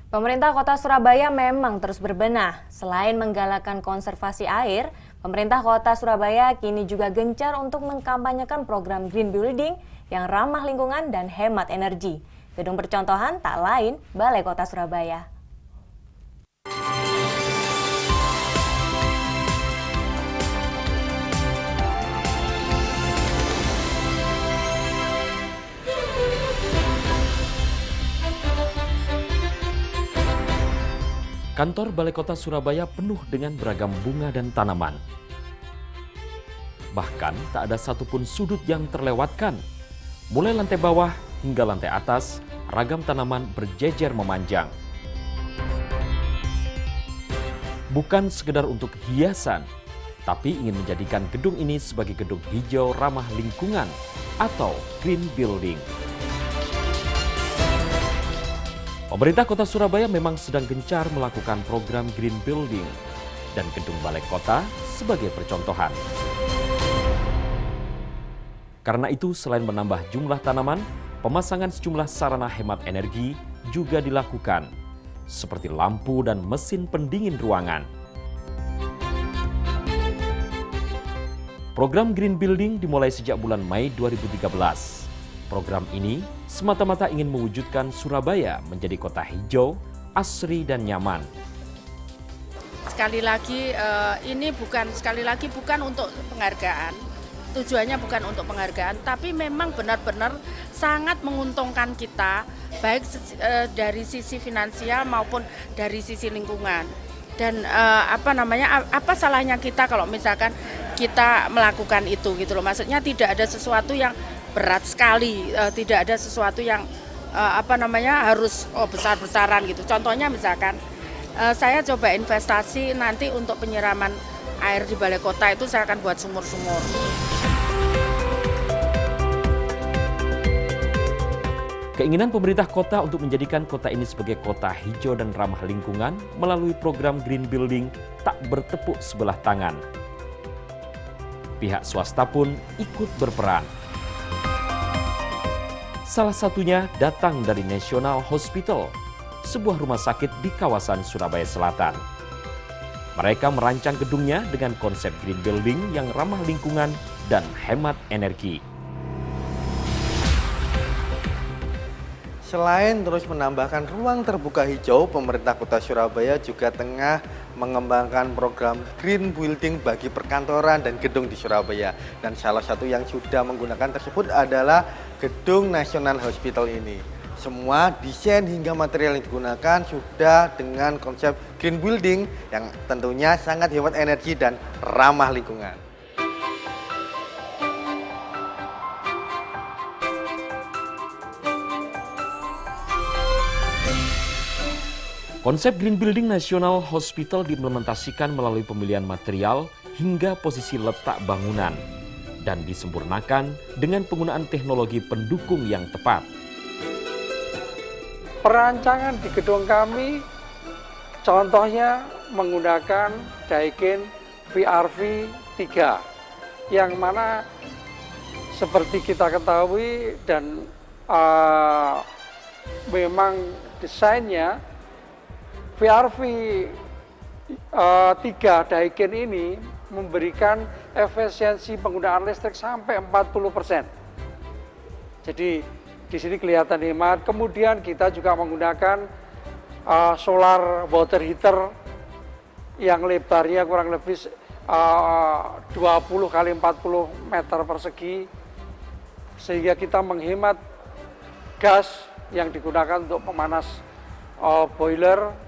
Pemerintah Kota Surabaya memang terus berbenah. Selain menggalakkan konservasi air, pemerintah Kota Surabaya kini juga gencar untuk mengkampanyekan program green building yang ramah lingkungan dan hemat energi. Gedung percontohan tak lain Balai Kota Surabaya. Kantor Balai Kota Surabaya penuh dengan beragam bunga dan tanaman. Bahkan tak ada satupun sudut yang terlewatkan. Mulai lantai bawah hingga lantai atas, ragam tanaman berjejer memanjang. Bukan sekedar untuk hiasan, tapi ingin menjadikan gedung ini sebagai gedung hijau ramah lingkungan atau green building. Pemerintah Kota Surabaya memang sedang gencar melakukan program green building dan gedung Balai Kota sebagai percontohan. Karena itu, selain menambah jumlah tanaman, pemasangan sejumlah sarana hemat energi juga dilakukan, seperti lampu dan mesin pendingin ruangan. Program green building dimulai sejak bulan Mei 2013. Program ini semata-mata ingin mewujudkan Surabaya menjadi kota hijau, asri dan nyaman. Sekali lagi ini bukan untuk penghargaan. Tujuannya bukan untuk penghargaan, tapi memang benar-benar sangat menguntungkan kita baik dari sisi finansial maupun dari sisi lingkungan. Dan apa salahnya kita kalau misalkan kita melakukan itu gitu loh. Maksudnya tidak ada sesuatu yang berat sekali, tidak ada sesuatu yang harus besar-besaran gitu. Contohnya misalkan saya coba investasi nanti untuk penyiraman air di Balai Kota itu saya akan buat sumur-sumur. Keinginan pemerintah kota untuk menjadikan kota ini sebagai kota hijau dan ramah lingkungan melalui program green building tak bertepuk sebelah tangan. Pihak swasta pun ikut berperan. Salah satunya datang dari National Hospital, sebuah rumah sakit di kawasan Surabaya Selatan. Mereka merancang gedungnya dengan konsep green building yang ramah lingkungan dan hemat energi. Selain terus menambahkan ruang terbuka hijau, pemerintah Kota Surabaya juga tengah mengembangkan program green building bagi perkantoran dan gedung di Surabaya. Dan salah satu yang sudah menggunakan tersebut adalah Gedung National Hospital ini. Semua desain hingga material yang digunakan sudah dengan konsep green building yang tentunya sangat hemat energi dan ramah lingkungan. Konsep Green Building National Hospital diimplementasikan melalui pemilihan material hingga posisi letak bangunan dan disempurnakan dengan penggunaan teknologi pendukung yang tepat. Perancangan di gedung kami contohnya menggunakan Daikin VRV 3 yang mana seperti kita ketahui dan memang desainnya VRV 3 Daikin ini memberikan efisiensi penggunaan listrik sampai 40%. Jadi di sini kelihatan hemat. Kemudian kita juga menggunakan solar water heater yang lebarnya kurang lebih 20 kali 40 meter persegi, sehingga kita menghemat gas yang digunakan untuk pemanas boiler.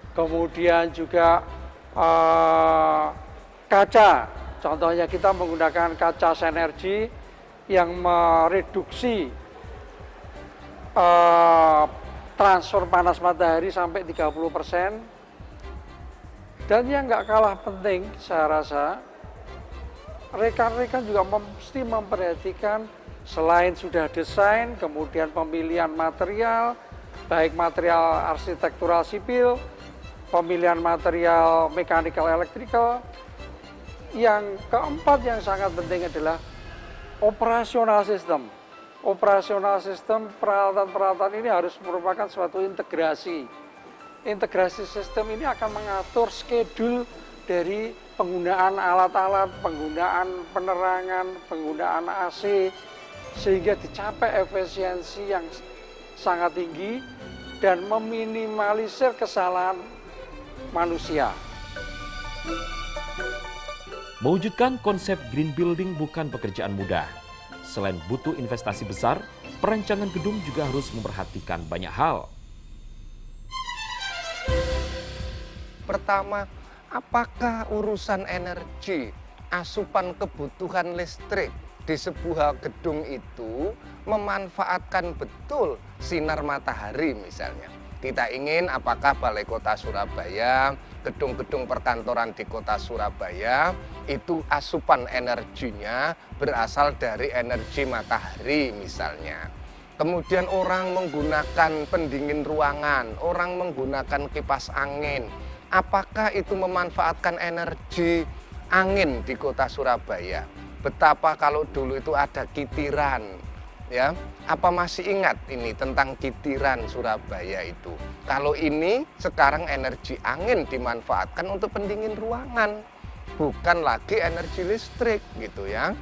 Kemudian juga kaca, contohnya kita menggunakan kaca sinergi yang mereduksi transfer panas matahari sampai 30%. Dan yang nggak kalah penting saya rasa, rekan-rekan juga mesti memperhatikan selain sudah desain, kemudian pemilihan material, baik material arsitektural sipil, pemilihan material mechanical electrical. Yang keempat yang sangat penting adalah operasional sistem. Operasional sistem peralatan-peralatan ini harus merupakan suatu integrasi integrasi sistem ini akan mengatur schedule dari penggunaan alat-alat, penggunaan penerangan, penggunaan AC, sehingga dicapai efisiensi yang sangat tinggi dan meminimalisir kesalahan manusia. Mewujudkan konsep green building bukan pekerjaan mudah. Selain butuh investasi besar, perancangan gedung juga harus memperhatikan banyak hal. Pertama, apakah urusan energi, asupan kebutuhan listrik di sebuah gedung itu memanfaatkan betul sinar matahari misalnya. Kita ingin apakah Balai Kota Surabaya, gedung-gedung perkantoran di Kota Surabaya itu asupan energinya berasal dari energi matahari misalnya. Kemudian orang menggunakan pendingin ruangan, orang menggunakan kipas angin. Apakah itu memanfaatkan energi angin di Kota Surabaya? Betapa kalau dulu itu ada kitiran, ya. Apa masih ingat ini tentang kitiran Surabaya itu? Kalau ini sekarang energi angin dimanfaatkan untuk pendingin ruangan, bukan lagi energi listrik gitu ya.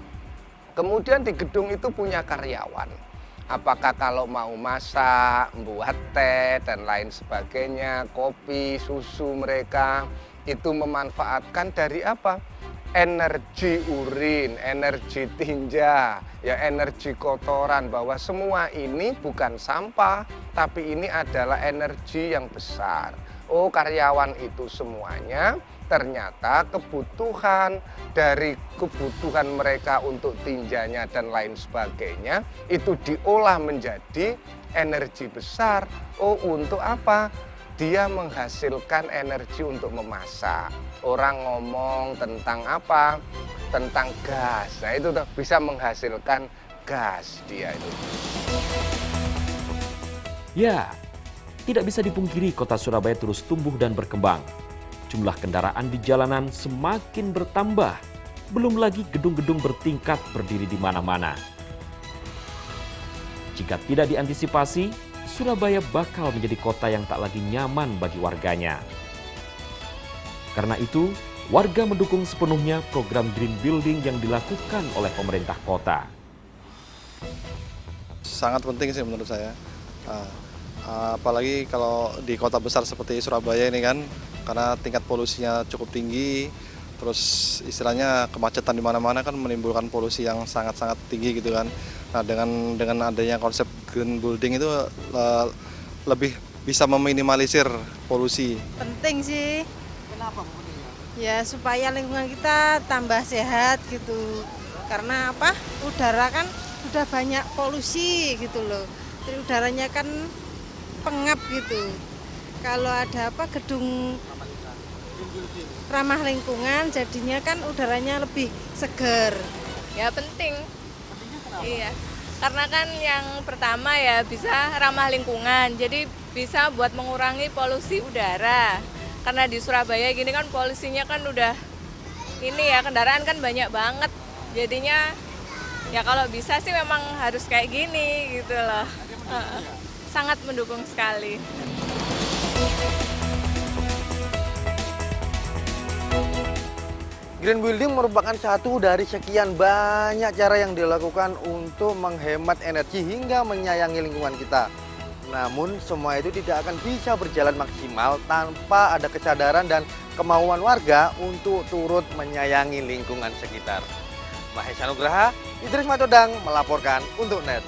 Kemudian di gedung itu punya karyawan. Apakah kalau mau masak, membuat teh dan lain sebagainya, kopi, susu mereka itu memanfaatkan dari apa? Energi urin, energi tinja, ya energi kotoran, bahwa semua ini bukan sampah, tapi ini adalah energi yang besar. Oh, karyawan itu semuanya ternyata kebutuhan dari kebutuhan mereka untuk tinjanya dan lain sebagainya itu diolah menjadi energi besar. Oh, untuk apa? Dia menghasilkan energi untuk memasak. Orang ngomong tentang apa? Tentang gas. Nah, itu bisa menghasilkan gas dia itu. Ya, tidak bisa dipungkiri kota Surabaya terus tumbuh dan berkembang. Jumlah kendaraan di jalanan semakin bertambah. Belum lagi gedung-gedung bertingkat berdiri di mana-mana. Jika tidak diantisipasi, Surabaya bakal menjadi kota yang tak lagi nyaman bagi warganya. Karena itu, warga mendukung sepenuhnya program green building yang dilakukan oleh pemerintah kota. Sangat penting sih menurut saya. Apalagi kalau di kota besar seperti Surabaya ini kan, karena tingkat polusinya cukup tinggi, terus istilahnya kemacetan di mana-mana kan menimbulkan polusi yang sangat-sangat tinggi gitu kan. Nah, dengan adanya konsep green building itu lebih bisa meminimalisir polusi. Penting sih. Kenapa pentingnya? Ya supaya lingkungan kita tambah sehat gitu. Karena apa? Udara kan udah banyak polusi gitu loh. Jadi udaranya kan pengap gitu. Kalau ada apa gedung ramah lingkungan jadinya kan udaranya lebih segar. Ya penting. Iya. Karena kan yang pertama ya bisa ramah lingkungan. Jadi bisa buat mengurangi polusi udara. Karena di Surabaya gini kan polusinya kan udah ini ya, kendaraan kan banyak banget. Jadinya ya kalau bisa sih memang harus kayak gini gitu loh. Sangat mendukung sekali. Green building merupakan satu dari sekian banyak cara yang dilakukan untuk menghemat energi hingga menyayangi lingkungan kita. Namun semua itu tidak akan bisa berjalan maksimal tanpa ada kesadaran dan kemauan warga untuk turut menyayangi lingkungan sekitar. Mahesa Nugraha, Idris Matodang melaporkan untuk NET.